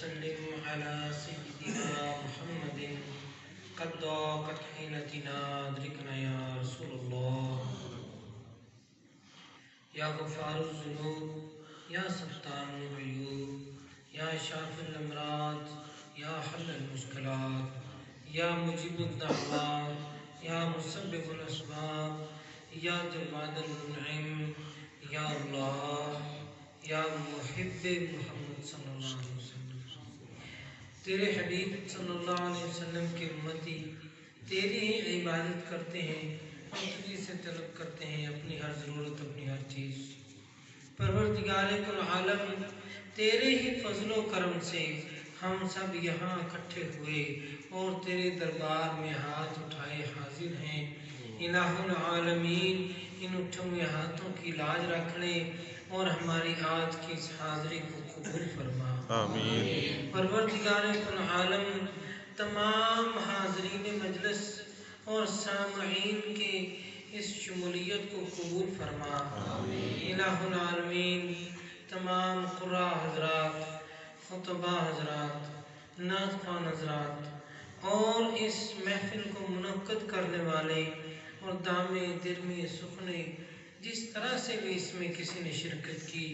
وسلم على سيدنا محمد قد ضاقت حيلتنا أدركنا يا رسول الله يا غفار الذنوب يا ستار العيوب يا شافي الأمراض يا حل المشكلات يا مجيب الدعوات يا مسبب الأسباب يا جواد المنعم یا اللہ یا محب محمد صلی اللہ علیہ وسلم، تیرے حبیب صلی اللہ علیہ وسلم کے امتی تیری ہی عبادت کرتے ہیں اور تجھی سے طلب کرتے ہیں اپنی ہر ضرورت، اپنی ہر چیز۔ پروردگار کل عالم، تیرے ہی فضل و کرم سے ہم سب یہاں اکٹھے ہوئے اور تیرے دربار میں ہاتھ اٹھائے حاضر ہیں۔ الہ العالمین، ان اٹھے ہوئے ہاتھوں کی لاج رکھ لے اور ہماری آج کی اس حاضری کو قبول فرما۔ آمین۔ پروردگار کل عالم، تمام حاضرین مجلس اور سامعین کے اس شمولیت کو قبول فرما۔ آمین۔ الہ العالمین، تمام قراء حضرات، خطبہ حضرات، نعت خوان حضرات اور اس محفل کو منعقد کرنے والے اور دامے درمی سخنے جس طرح سے بھی اس میں کسی نے شرکت کی،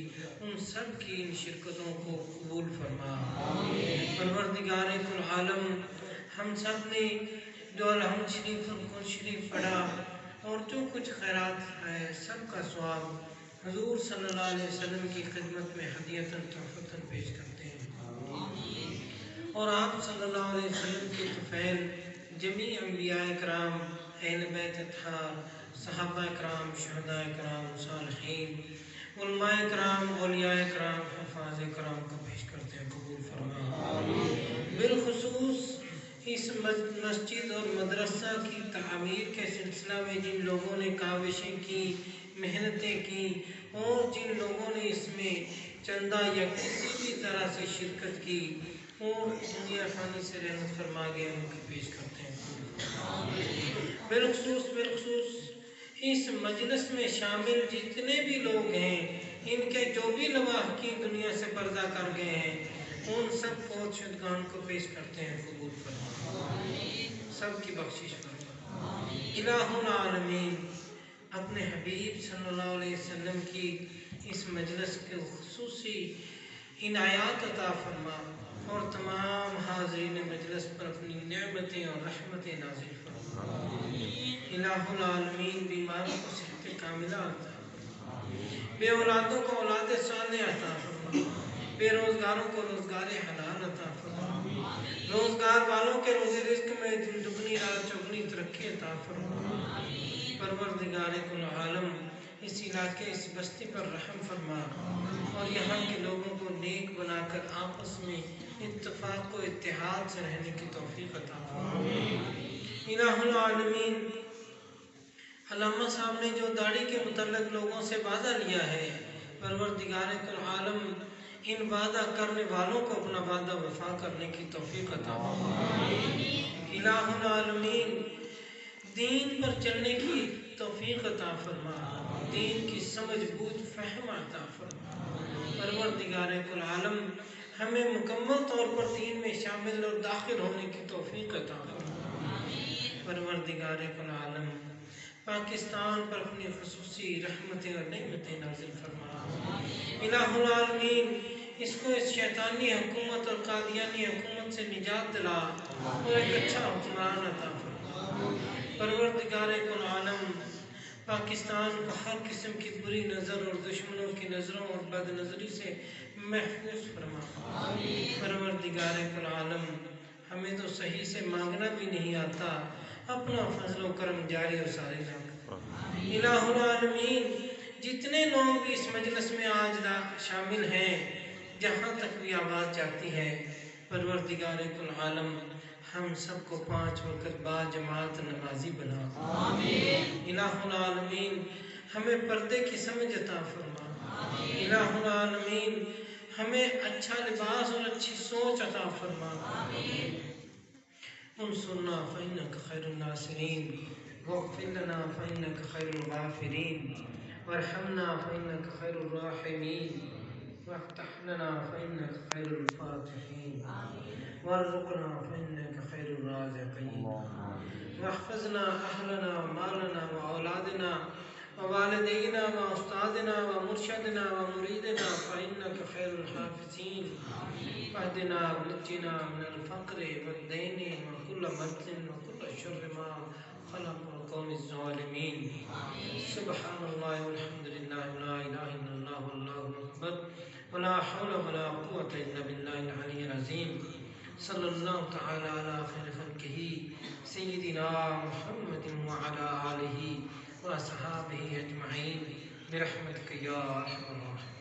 ان سب کی ان شرکتوں کو قبول فرما۔ پروردگار کل عالم، ہم سب نے جو الحمد شریف اور قرآن شریف پڑھا اور جو کچھ خیرات ہے سب کا ثواب حضور صلی اللہ علیہ وسلم کی خدمت میں ہدیۃً تحفۃً پیش کرتے ہیں، اور آپ صلی اللہ علیہ وسلم کے طفیل جمیع انبیاء کرام، اہل بیت اطہار، صحابہ کرام، شہداء کرام، صالحین، علماء کرام، اولیاء کرام، حفاظ کرام کو پیش کرتے ہیں، قبول فرما۔ بالخصوص اس مسجد اور مدرسہ کی تعمیر کے سلسلہ میں جن لوگوں نے کاوشیں کی، محنتیں کی اور جن لوگوں نے اس میں چندہ یا کسی بھی طرح سے شرکت کی اور دنیا فانی سے رحمت فرما گئے، ان کو پیش کرتے ہیں۔ بالخصوص اس مجلس میں شامل جتنے بھی لوگ ہیں، ان کے جو بھی لواحقین دنیا سے پردہ کر گئے ہیں، ان سب فوت شدگان کو پیش کرتے ہیں، قبول فرما، سب کی بخشش فرما۔ الہ العالمین، اپنے حبیب صلی اللہ علیہ وسلم کی اس مجلس کے خصوصی عنایات عطا فرما اور تمام حاضرین مجلس پر اپنی نعمتیں اور رحمتیں نازل فرما۔ الہ العالمین، بیماروں کو صحت کاملہ عطا فرما، بے اولادوں کو اولاد صالحہ عطا فرما، بے روزگاروں کو روزگار حلال عطا فرما، روزگار والوں کے روزی رزق میں دن دگنی رات چوگنی ترقی عطا فرما۔ پروردگار کل عالم، اس علاقے، اس بستی پر رحم فرما اور یہاں کے لوگوں کو نیک بنا کر آپس میں اتفاق و اتحاد سے رہنے کی توفیق عطا فرما۔ الہ العالمین، علامہ صاحب نے جو داڑھی کے متعلق لوگوں سے وعدہ لیا ہے، پروردگار کل عالم ان وعدہ کرنے والوں کو اپنا وعدہ وفا کرنے کی توفیق عطا فرما۔ الہ العالمین، دین پر چلنے کی توفیق عطا فرما، دین کی سمجھ بوجھ فہم عطا فرما۔ پروردگار کل عالم، ہمیں مکمل طور پر دین میں شامل اور داخل ہونے کی توفیق عطا فرما۔ پروردگار کل عالم، پاکستان پر اپنی خصوصی رحمتیں اور نعمتیں نازل فرما۔ الہ العالمین، اس کو اس شیطانی حکومت اور قادیانی حکومت سے نجات دلا اور ایک اچھا حکمران عطا فرما۔ پروردگار کل عالم، پاکستان کو ہر قسم کی بری نظر اور دشمنوں کی نظروں اور بد نظری سے محفوظ فرما۔ پروردگار کل عالم، ہمیں تو صحیح سے مانگنا بھی نہیں آتا، اپنا فضل و کرم جاری و ساری رکھ۔ الہ العالمین، جتنے لوگ اس مجلس میں آج شامل ہیں، جہاں تک بھی آواز جاتی ہے، پروردگار کل عالم، ہم سب کو 5 وقت با جماعت نمازی بنا۔ الہ العالمین، ہمیں پردے کی سمجھ عطا فرما۔ الہ العالمین، ہمیں اچھا لباس اور اچھی سوچ عطا فرما۔ انصرنا فإنك خير الناصرين، واغفر لنا فإنك خير الغافرين، وارحمنا فإنك خير الراحمين، وافتح لنا فإنك خير الفاتحين وارزقنا فإنك خير الرازقين واحفظنا أهلنا ومالنا وأولادنا ووالدينا وأستاذنا ومرشدنا ومريدنا فإنك خير الحافظين واهدنا ونجنا من الفقر والدين وكل مقت وكل شر ما خلق القوم الظالمين سبحان الله والحمد لله ولا إله إلا الله والله أكبر ولا حول ولا قوة إلا بالله العلي العظيم صلى الله تعالى على خير خلقه سيدنا محمد وعلى آله وأصحابه أجمعين برحمتك يا أرحم الراحمين.